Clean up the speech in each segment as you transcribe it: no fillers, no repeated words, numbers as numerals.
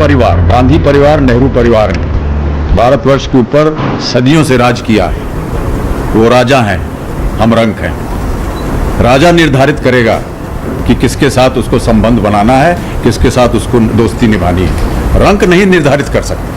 परिवार, गांधी परिवार, नेहरू परिवार ने भारतवर्ष के ऊपर सदियों से राज किया है। वो राजा हैं, हम रंक हैं। राजा निर्धारित करेगा कि किसके साथ उसको संबंध बनाना है, किसके साथ उसको दोस्ती निभानी है। रंक नहीं निर्धारित कर सकते।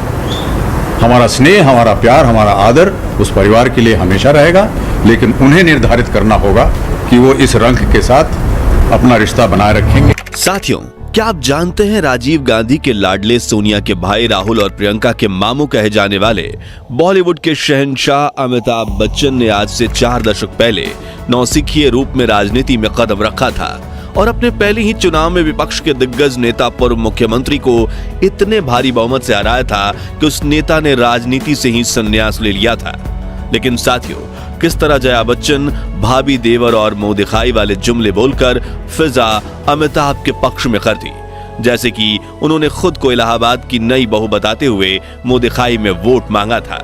हमारा स्नेह, हमारा प्यार, हमारा आदर उस परिवार के लिए हमेशा रहेगा, लेकिन उन्हें निर्धारित करना होगा कि वो इस रंक के साथ अपना रिश्ता बनाए रखेंगे। साथियों, क्या आप जानते हैं राजीव गांधी के लाडले सोनिया के भाई राहुल और प्रियंका के मामू कहे जाने वाले बॉलीवुड के शहंशाह अमिताभ बच्चन ने आज से 4 दशक पहले नौसिखिए रूप में राजनीति में कदम रखा था और अपने पहले ही चुनाव में विपक्ष के दिग्गज नेता पूर्व मुख्यमंत्री को इतने भारी बहुमत से हराया था कि उस नेता ने राजनीति से ही संन्यास ले लिया था। लेकिन साथियों, किस तरह जया बच्चन भाभी, देवर और मुंह दिखाई वाले जुमले बोलकर फिजा अमिताभ के पक्ष में कर दी, जैसे कि उन्होंने खुद को इलाहाबाद की नई बहू बताते हुए मुंह दिखाई में वोट मांगा था।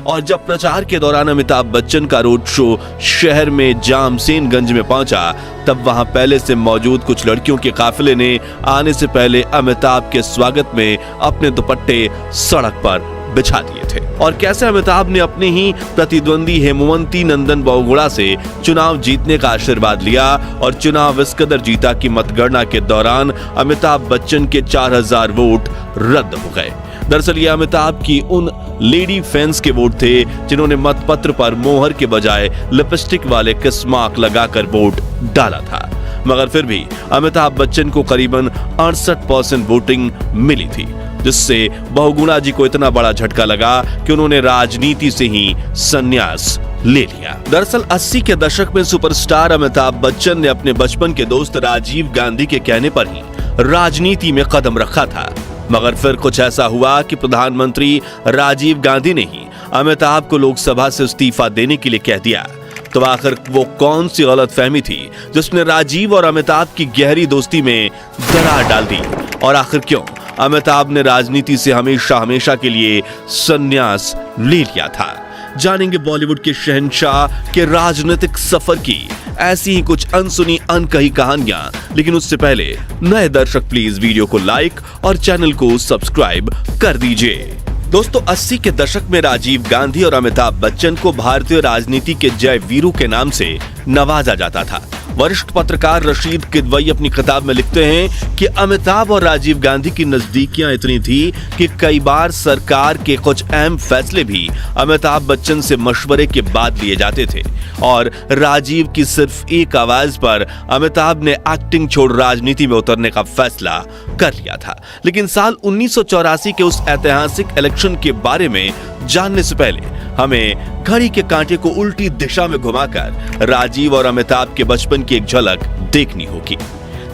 और जब प्रचार के दौरान अमिताभ बच्चन का रोड शो शहर में जामसेनगंज में पहुंचा, तब वहां पहले से मौजूद कुछ लड़कियों के काफिले ने आने से पहले अमिताभ के स्वागत में अपने दुपट्टे सड़क पर बिछा दिए थे। और कैसे अमिताभ ने अपने ही प्रतिद्वंदी हेमवंती नंदन बहुगुणा से चुनाव जीतने का आशीर्वाद लिया और चुनाव इस कदर जीता कि मतगणना के दौरान अमिताभ बच्चन के 4000 वोट रद्द हो गए। दरअसल ये अमिताभ की उन लेडी फैंस के वोट थे जिन्होंने मतपत्र पर मोहर के बजाय लिपस्टिक वाले किस मार्क लगाकर वोट डाला था। मगर फिर भी अमिताभ बच्चन को करीबन 68% वोटिंग मिली थी, जिससे बहुगुणा जी को इतना बड़ा झटका लगा कि उन्होंने राजनीति से ही संन्यास ले लिया। दरअसल 80 के दशक में सुपरस्टार अमिताभ बच्चन ने अपने बचपन के दोस्त राजीव गांधी के कहने पर ही राजनीति में कदम रखा था। मगर फिर कुछ ऐसा हुआ कि प्रधानमंत्री राजीव गांधी ने ही अमिताभ को लोकसभा से इस्तीफा देने के लिए कह दिया। तो आखिर वो कौन सी गलतफहमी थी जिसने राजीव और अमिताभ की गहरी दोस्ती में दरार डाल दी, और आखिर क्यों अमिताभ ने राजनीति से हमेशा हमेशा के लिए संन्यास ले लिया था? जानेंगे बॉलीवुड के शहंशाह के राजनीतिक सफर की ऐसी ही कुछ अनसुनी अनकही कहानियां। लेकिन उससे पहले नए दर्शक प्लीज वीडियो को लाइक और चैनल को सब्सक्राइब कर दीजिए। दोस्तों, 80 के दशक में राजीव गांधी और अमिताभ बच्चन को भारतीय राजनीति के जय वीरू के नाम से नवाजा जाता था। वरिष्ठ पत्रकार रशीद किदवई अपनी किताब में लिखते हैं कि अमिताभ और राजीव गांधी की नजदीकियां इतनी थी कि कई बार सरकार के कुछ अहम फैसले भी अमिताभ बच्चन से मशवरे के बाद लिए जाते थे और राजीव की सिर्फ एक आवाज पर अमिताभ ने एक्टिंग छोड़ राजनीति में उतरने का फैसला कर लिया था। लेकिन साल 1984 के उस ऐतिहासिक इलेक्शन के बारे में जानने से पहले हमें घड़ी के कांटे को उल्टी दिशा में घुमाकर राजीव और अमिताभ के बचपन की एक झलक देखनी होगी।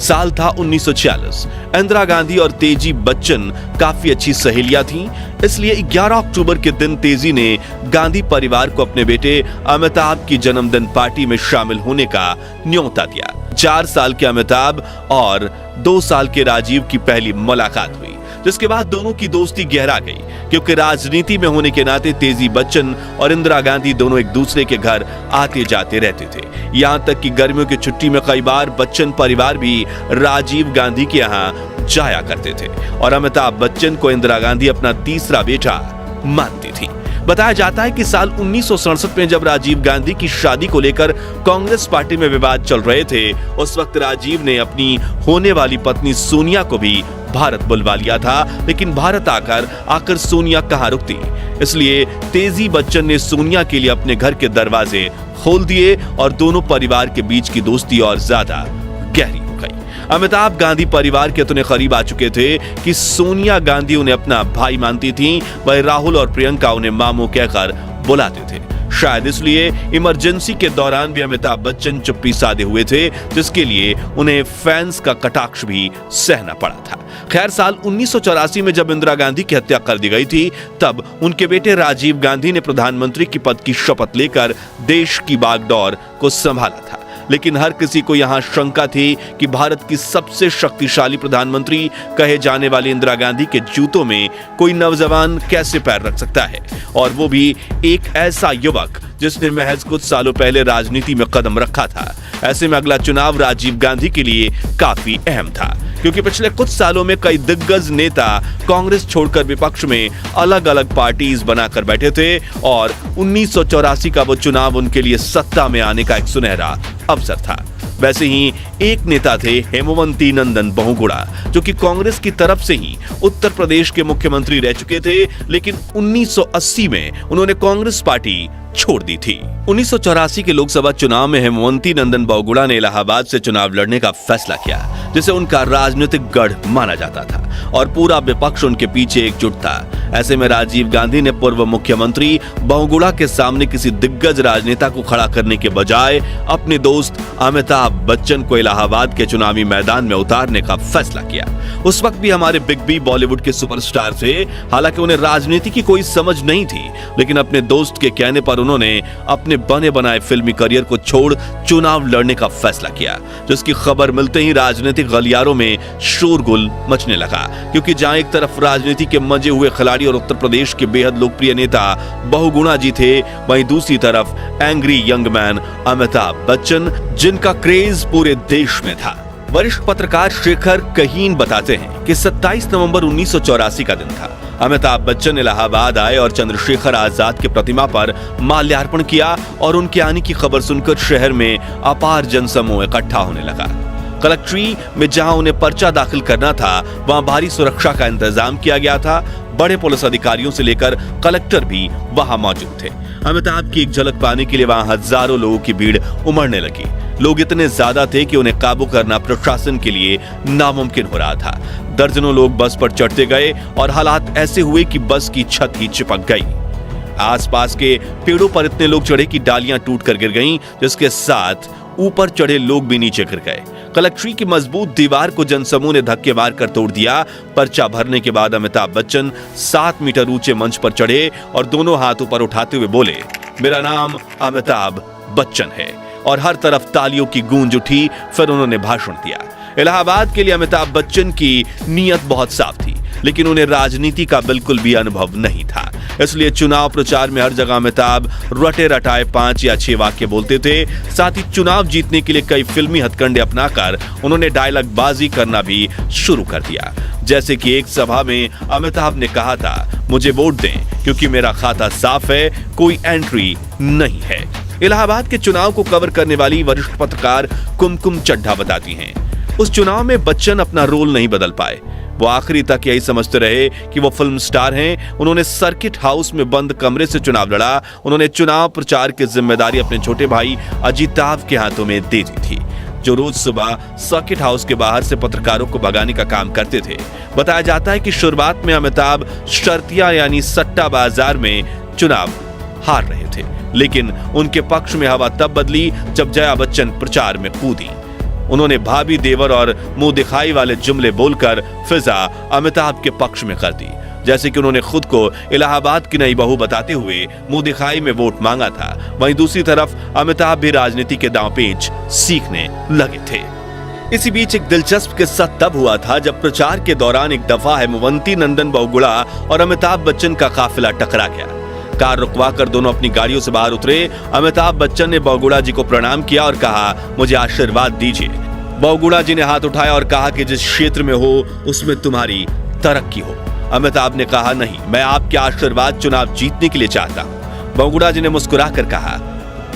साल था 1946। इंदिरा गांधी और तेजी बच्चन काफी अच्छी सहेलियां थीं, इसलिए 11 अक्टूबर के दिन तेजी ने गांधी परिवार को अपने बेटे अमिताभ की जन्मदिन पार्टी में शामिल होने का न्योता दिया। 4 साल के अमिताभ और 2 साल के राजीव की पहली मुलाकात हुई, जिसके बाद दोनों की दोस्ती गहरा गई, क्योंकि राजनीति में होने के नाते तेजी बच्चन और इंदिरा गांधी दोनों एक दूसरे के घर आते जाते रहते थे। यहाँ तक कि गर्मियों की छुट्टी में कई बार बच्चन परिवार भी राजीव गांधी के यहाँ जाया करते थे और अमिताभ बच्चन को इंदिरा गांधी अपना तीसरा बेटा मानती थी। बताया जाता है कि साल 1967 में जब राजीव गांधी की शादी को लेकर कांग्रेस पार्टी में विवाद चल रहे थे, उस वक्त राजीव ने अपनी होने वाली पत्नी सोनिया को भी भारत बुलवा लिया था। लेकिन भारत आकर सोनिया कहां रुकती, इसलिए तेजी बच्चन ने सोनिया के लिए अपने घर के दरवाजे खोल दिए और दोनों परिवार के बीच की दोस्ती और ज्यादा गहरी हो गई। अमिताभ गांधी परिवार के इतने करीब आ चुके थे कि सोनिया गांधी उन्हें अपना भाई मानती थीं, वहीं राहुल और प्रियंका उन्हें मामू कहकर बुलाते थे। शायद इसलिए इमरजेंसी के दौरान भी अमिताभ बच्चन चुप्पी साधे हुए थे, जिसके लिए उन्हें फैंस का कटाक्ष भी सहना पड़ा था। खैर, साल 1984 में जब इंदिरा गांधी की हत्या कर दी गई थी, तब उनके बेटे राजीव गांधी ने प्रधानमंत्री की पद की शपथ लेकर देश की बागडोर को संभाला था। लेकिन हर किसी को यहां शंका थी कि भारत की सबसे शक्तिशाली प्रधानमंत्री कहे जाने वाली इंदिरा गांधी के जूतों में कोई नौजवान कैसे पैर रख सकता है, और वो भी एक ऐसा युवक जिसने महज कुछ सालों पहले राजनीति में कदम रखा था। ऐसे में अगला चुनाव राजीव गांधी के लिए काफी अहम था, क्योंकि पिछले कुछ सालों में कई दिग्गज नेता कांग्रेस छोड़कर विपक्ष में अलग अलग पार्टीज बनाकर बैठे थे और 1984 का वो चुनाव उनके लिए सत्ता में आने का एक सुनहरा अवसर था। वैसे ही एक नेता थे हेमवंती नंदन बहुगुणा, जो कि कांग्रेस की तरफ से ही उत्तर प्रदेश के मुख्यमंत्री रह चुके थे, लेकिन 1980 में उन्होंने कांग्रेस पार्टी छोड़ दी थी। 1984 के लोकसभा चुनाव में हेमवंती नंदन बहुगुणा ने इलाहाबाद से चुनाव लड़ने का फैसला किया, जिसे उनका राजनीतिक गढ़ माना जाता था और पूरा विपक्ष उनके पीछे एकजुट था। ऐसे में राजीव गांधी ने पूर्व मुख्यमंत्री बहुगुणा के सामने किसी दिग्गज राजनेता को खड़ा करने के बजाय अपने दोस्त अमिताभ बच्चन को इलाहाबाद के चुनावी मैदान में उतारने का फैसला किया। उस वक्त भी हमारे बिग बी बॉलीवुड के सुपरस्टार थे। हालांकि उन्हें राजनीति की कोई समझ नहीं थी, लेकिन अपने दोस्त के कहने पर उन्होंने अपने बने बनाए फिल्मी करियर को छोड़ चुनाव लड़ने का फैसला किया, जिसकी खबर मिलते ही राजनीतिक गलियारों में शोरगुल मचने लगा। क्योंकि जहां एक तरफ राजनीति के मजे हुए खिलाड़ी और उत्तर प्रदेश के बेहद लोकप्रिय नेता बहुगुणा जी थे, वहीं दूसरी तरफ angry young man Amitabh Bachchan, जिनका क्रेज पूरे देश में था। वरिष्ठ पत्रकार शेखर कहीन बताते हैं कि 27 नवंबर 1984 का दिन था। अमिताभ बच्चन इलाहाबाद आए और चंद्रशेखर आजाद की प्रतिमा पर माल्यार्पण किया और उनके आने की खबर सुनकर शहर में अपार जनसमूह इकट्ठा होने लगा। कलेक्ट्री में जहां उन्हें पर्चा दाखिल करना था, वहां भारी सुरक्षा का इंतजाम किया गया था। बड़े पुलिस अधिकारियों से लेकर कलेक्टर भी वहां मौजूद थे। अमिताभ की एक झलक पाने के लिए वहां हजारों लोगों की भीड़ उमड़ने लगी। लोग इतने ज्यादा थे कि उन्हें काबू करना प्रशासन के लिए नामुमकिन हो रहा था। दर्जनों लोग बस पर चढ़ते गए और हालात ऐसे हुए कि बस की छत ही चिपक गई। आसपास के पेड़ों पर इतने लोग चढ़े कि डालियां टूटकर गिर गईं, जिसके साथ ऊपर चढ़े लोग भी नीचे गिर गए। कलेक्ट्री की मजबूत दीवार को जनसमूह ने धक्के मारकर तोड़ दिया। पर्चा भरने के बाद अमिताभ बच्चन 7 मीटर ऊंचे मंच पर चढ़े और दोनों हाथ ऊपर उठाते हुए बोले, मेरा नाम अमिताभ बच्चन है, और हर तरफ तालियों की गूंज उठी। फिर उन्होंने भाषण दिया। इलाहाबाद के लिए अमिताभ बच्चन की नीयत बहुत साफ थी, लेकिन उन्हें राजनीति का बिल्कुल भी अनुभव नहीं था। इसलिए चुनाव प्रचार में हर जगह अमिताभ रटे रटाए 5 या 6 वाक्य बोलते थे। साथ ही चुनाव जीतने के लिए कई फिल्मी हथकंडे अपनाकर उन्होंने डायलॉग बाजी करना भी शुरू कर दिया। जैसे कि एक सभा में अमिताभ ने कहा था, मुझे वोट दें क्योंकि मेरा खाता साफ है, कोई एंट्री नहीं है। इलाहाबाद के चुनाव को कवर करने वाली वरिष्ठ पत्रकार कुमकुम चड्ढा बताती हैं, उस चुनाव में बच्चन अपना रोल नहीं बदल पाए। वो आखिरी तक यही समझते रहे कि वो फिल्म स्टार हैं। उन्होंने सर्किट हाउस में बंद कमरे से चुनाव लड़ा। उन्होंने चुनाव प्रचार की जिम्मेदारी अपने छोटे भाई अजिताभ के हाथों में दे दी थी, जो रोज सुबह सर्किट हाउस के बाहर से पत्रकारों को भगाने का काम करते थे। बताया जाता है कि शुरुआत में अमिताभ शर्तिया यानी सट्टा बाजार में चुनाव हार रहे थे, लेकिन उनके पक्ष में हवा तब बदली जब जया बच्चन प्रचार में कूदी। उन्होंने भाभी देवर और मुंह दिखाई वाले जुमले बोलकर फिजा अमिताभ के पक्ष में कर दी। जैसे कि उन्होंने खुद को इलाहाबाद की नई बहू बताते हुए मुंह दिखाई में वोट मांगा था। वहीं दूसरी तरफ अमिताभ भी राजनीति के दांवपेच सीखने लगे थे। इसी बीच एक दिलचस्प किस्सा तब हुआ था जब प्रचार के दौरान एक दफा हेमवंती नंदन बहुगुणा और अमिताभ बच्चन का काफिला टकरा गया। कार रुकवाकर दोनों अपनी गाड़ियों से बाहर उतरे। अमिताभ बच्चन ने बहुगुणा जी को प्रणाम किया और कहा, मुझे आशीर्वाद दीजिए। बहुगुणा जी ने हाथ उठाया और कहा कि जिस क्षेत्र में हो उसमें तुम्हारी तरक्की हो। अमिताभ ने कहा, नहीं, मैं आपके आशीर्वाद चुनाव जीतने के लिए चाहता हूं। बहुगुणा जी ने मुस्कुराकर कहा,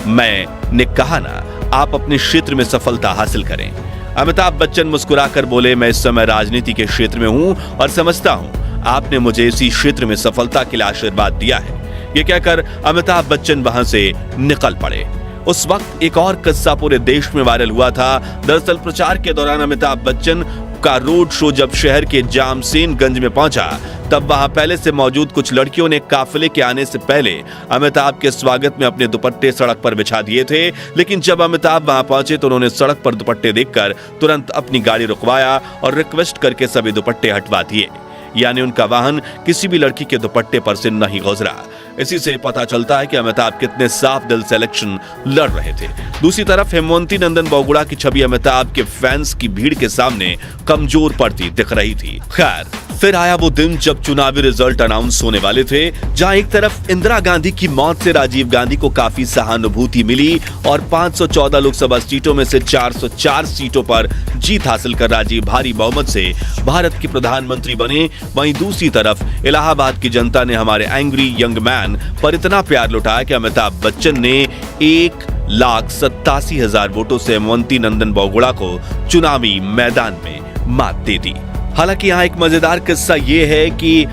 मैंने कहा ना, आप अपने क्षेत्र में सफलता हासिल करें। अमिताभ बच्चन मुस्कुराकर बोले, मैं इस समय राजनीति के क्षेत्र में हूं और समझता हूं आपने मुझे इसी क्षेत्र में सफलता के लिए आशीर्वाद दिया है। ये कहकर अमिताभ बच्चन वहां से निकल पड़े। उस वक्त एक और किस्सा पूरे देश में वायरल हुआ था। दरअसल प्रचार के दौरान अमिताभ बच्चन का रोड शो जब शहर के जामसेनगंज में पहुंचा, तब वहां पहले से मौजूद कुछ लड़कियों ने काफिले के आने से पहले अमिताभ के स्वागत में अपने दुपट्टे सड़क पर बिछा दिए थे। लेकिन जब अमिताभ वहां पहुंचे तो उन्होंने सड़क पर दुपट्टे देखकर तुरंत अपनी गाड़ी रुकवाया और रिक्वेस्ट करके सभी दुपट्टे हटवा दिए। यानी उनका वाहन किसी भी लड़की के दुपट्टे पर से नहीं गुजरा। इसी से पता चलता है कि अमिताभ कितने साफ दिल से इलेक्शन लड़ रहे थे। दूसरी तरफ हेमवंती नंदन बहुगुणा की छवि अमिताभ के फैंस की भीड़ के सामने कमजोर पड़ती दिख रही थी। खैर, फिर आया वो दिन जब चुनावी रिजल्ट अनाउंस होने वाले थे, जहां एक तरफ इंदिरा गांधी की मौत से राजीव गांधी को काफी सहानुभूति मिली और 514 लोकसभा सीटों में से 404 सीटों पर जीत हासिल कर राजीव भारी बहुमत से भारत के प्रधानमंत्री बने। वहीं दूसरी तरफ इलाहाबाद की जनता ने हमारे एंग्री यंग मैन पर इतना प्यार लुटाया कि अमिताभ बच्चन ने 1,87,000 वोटों से हेमवंती नंदन बहुगुणा को चुनावी मैदान में मात दे दी। हालांकि यहाँ एक मजेदार किस्सा ये है कि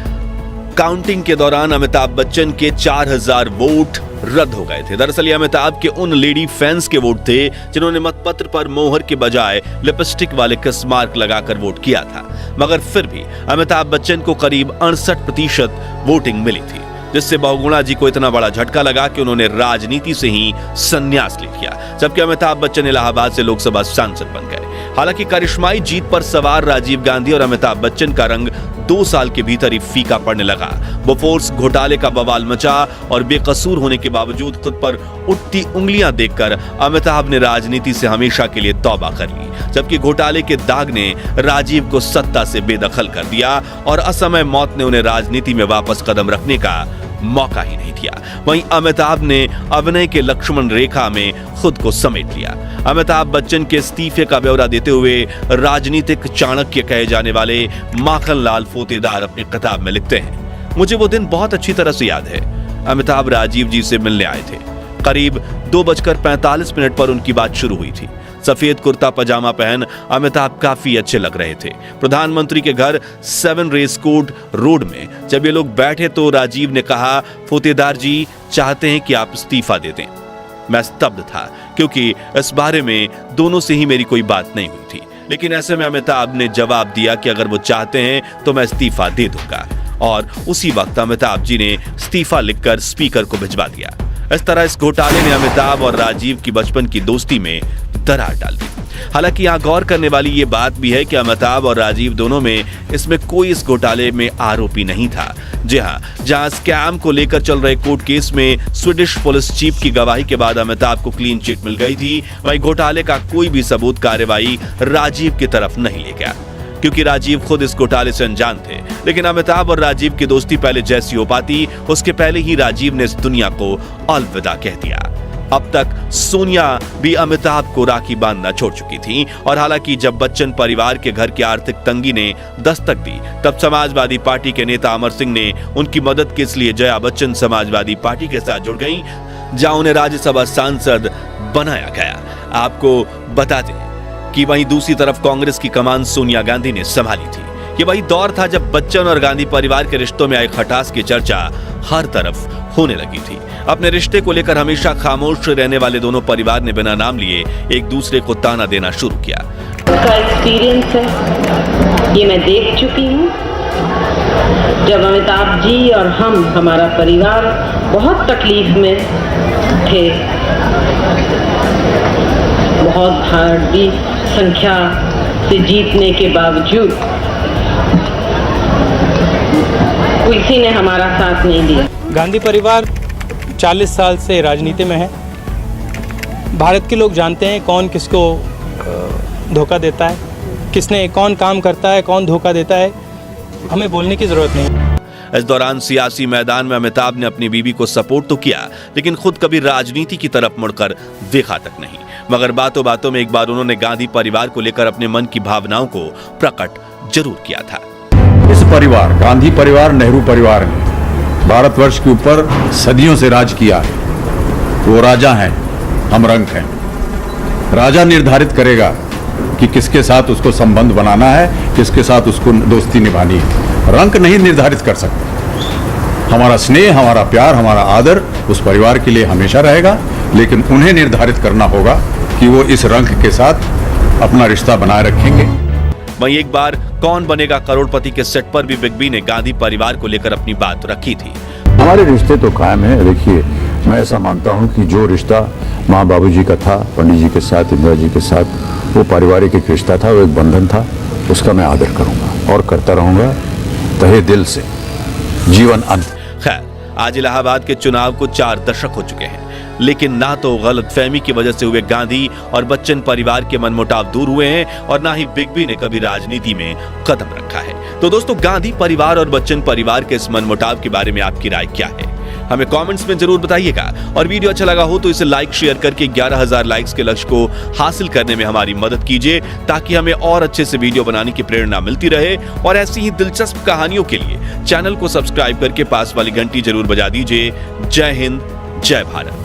काउंटिंग के दौरान अमिताभ बच्चन के 4,000 वोट रद्द हो गए थे। दरअसल ये अमिताभ के उन लेडी फैंस के वोट थे जिन्होंने मतपत्र पर मोहर के बजाय लिपस्टिक वाले किस मार्क लगाकर वोट किया था, मगर फिर भी अमिताभ बच्चन को करीब 68% वोटिंग मिली थी, जिससे बहुगुणा जी को इतना बड़ा झटका लगा कि उन्होंने राजनीति से ही संन्यास ले लिया, जबकि अमिताभ बच्चन इलाहाबाद से लोकसभा सांसद बन गए। हालांकि करिश्माई जीत पर सवार राजीव गांधी और अमिताभ बच्चन का रंग 2 साल के भीतर ही फीका पड़ने लगा। बोफोर्स घोटाले का बवाल मचा और बेकसूर होने के बावजूद खुद पर उठती उंगलियां देखकर अमिताभ ने राजनीति से हमेशा के लिए तौबा कर ली, जबकि घोटाले के दाग ने राजीव को सत्ता से बेदखल कर दिया और असमय मौत ने उन्हें राजनीति में वापस कदम रखने का मौका ही नहीं दिया। वहीं अमिताभ ने अभिनय के लक्ष्मण रेखा में खुद को समेट लिया। अमिताभ बच्चन के इस्तीफे का ब्यौरा देते हुए राजनीतिक चाणक्य कहे जाने वाले माखनलाल फोतेदार अपनी किताब में लिखते हैं, मुझे वो दिन बहुत अच्छी तरह से याद है। अमिताभ राजीव जी से मिलने आए थे। करीब 2:45 पर उनकी बात शुरू हुई थी। सफेद कुर्ता पजामा पहन अमिताभ काफी अच्छे लग रहे थे। प्रधानमंत्री के घर 7 रेस कोर्ट रोड में जब ये लोग बैठे तो राजीव ने कहा, फोतेदार जी चाहते हैं कि आप इस्तीफा दे दें। मैं स्तब्ध था क्योंकि इस बारे में दोनों से ही मेरी कोई बात नहीं हुई थी, लेकिन ऐसे में अमिताभ ने जवाब दिया कि अगर वो चाहते हैं तो मैं इस्तीफा दे दूंगा, और उसी वक्त अमिताभ जी ने इस्तीफा लिखकर स्पीकर को भिजवा दिया। इस तरह इस घोटाले ने अमिताभ और राजीव की बचपन की दोस्ती में दरार डाल दी। हालांकि यहाँ गौर करने वाली ये बात भी है कि अमिताभ और राजीव दोनों में इसमें कोई इस घोटाले में आरोपी नहीं था। जी हाँ, जहाँ स्कैम को लेकर चल रहे कोर्ट केस में स्वीडिश पुलिस चीफ की गवाही के बाद अमिताभ को क्लीन चिट मिल गई थी, वहीं घोटाले का कोई भी सबूत कार्रवाई राजीव की तरफ नहीं ले गया, क्योंकि राजीव खुद इस घोटाले से अनजान थे। लेकिन अमिताभ और राजीव की दोस्ती पहले जैसी हो पाती, उसके पहले ही राजीव ने इस दुनिया को अलविदा कह दिया। अब तक सोनिया भी अमिताभ को राखी बांधना छोड़ चुकी थी, और हालांकि जब बच्चन परिवार के घर की आर्थिक तंगी ने दस्तक दी, तब समाजवादी पार्टी के नेता अमर सिंह ने उनकी मदद के लिए जया बच्चन समाजवादी पार्टी के साथ जुड़ गईं, जहां उन्हें राज्यसभा सांसद बनाया गया। आपको बता दें कि वहीं दूसरी तरफ कांग्रेस की कमान सोनिया गांधी ने संभाली थी। ये वही दौर था जब बच्चन और गांधी परिवार के रिश्तों में आई खटास की चर्चा हर तरफ होने लगी थी। अपने रिश्ते को लेकर हमेशा खामोश रहने वाले दोनों परिवार ने बिना नाम लिए एक दूसरे को ताना देना शुरू किया। उसका एक्सपीरियंस है, ये मैं देख चुकी हूँ। जब अमिताभ जी और हमारा परिवार बहुत तकलीफ में थे, बहुत भारी संख्या से जीतने के बावजूद किसी ने हमारा साथ नहीं दिया। गांधी परिवार 40 साल से राजनीति में है। भारत के लोग जानते हैं कौन किसको धोखा देता है, किसने कौन काम करता है, कौन धोखा देता है। हमें बोलने की जरूरत नहीं। इस दौरान सियासी मैदान में अमिताभ ने अपनी बीवी को सपोर्ट तो किया, लेकिन खुद कभी राजनीति की तरफ मुड़कर देखा तक नहीं। मगर बातों बातों में एक बार उन्होंने गांधी परिवार को लेकर अपने मन की भावनाओं को प्रकट जरूर किया था। इस परिवार, गांधी परिवार, नेहरू परिवार ने भारतवर्ष के ऊपर सदियों से राज किया है। वो राजा हैं, हम रंक हैं। राजा निर्धारित करेगा कि किसके साथ उसको संबंध बनाना है, किसके साथ उसको दोस्ती निभानी है। रंक नहीं निर्धारित कर सकते। हमारा स्नेह, हमारा प्यार, हमारा आदर उस परिवार के लिए हमेशा रहेगा, लेकिन उन्हें निर्धारित करना होगा कि वो इस रंक के साथ अपना रिश्ता बनाए रखेंगे। वहीं एक बार कौन बनेगा करोड़पति के सेट पर भी बिग बी ने गांधी परिवार को लेकर अपनी बात रखी थी। हमारे रिश्ते तो कायम है। देखिए, मैं ऐसा मानता हूं कि जो रिश्ता माँ बाबूजी का था, पंडित जी के साथ, इंदिरा जी के साथ, वो पारिवारिक एक रिश्ता था, वो एक बंधन था, उसका मैं आदर करूंगा और करता रहूंगा तहे दिल से, जीवन अंत। खैर, आज इलाहाबाद के चुनाव को 4 दशक हो चुके हैं, लेकिन ना तो गलतफहमी की वजह से हुए गांधी और बच्चन परिवार के मनमुटाव दूर हुए हैं और ना ही बिग बी ने कभी राजनीति में कदम रखा है। तो दोस्तों, गांधी परिवार और बच्चन परिवार के इस मनमुटाव के बारे में आपकी राय क्या है? हमें कमेंट्स में जरूर बताइएगा और वीडियो अच्छा लगा हो तो इसे लाइक शेयर करके 11,000 लाइक्स के लक्ष्य को हासिल करने में हमारी मदद कीजिए, ताकि हमें और अच्छे से वीडियो बनाने की प्रेरणा मिलती रहे। और ऐसी ही दिलचस्प कहानियों के लिए चैनल को सब्सक्राइब करके पास वाली घंटी जरूर बजा दीजिए। जय हिंद, जय भारत।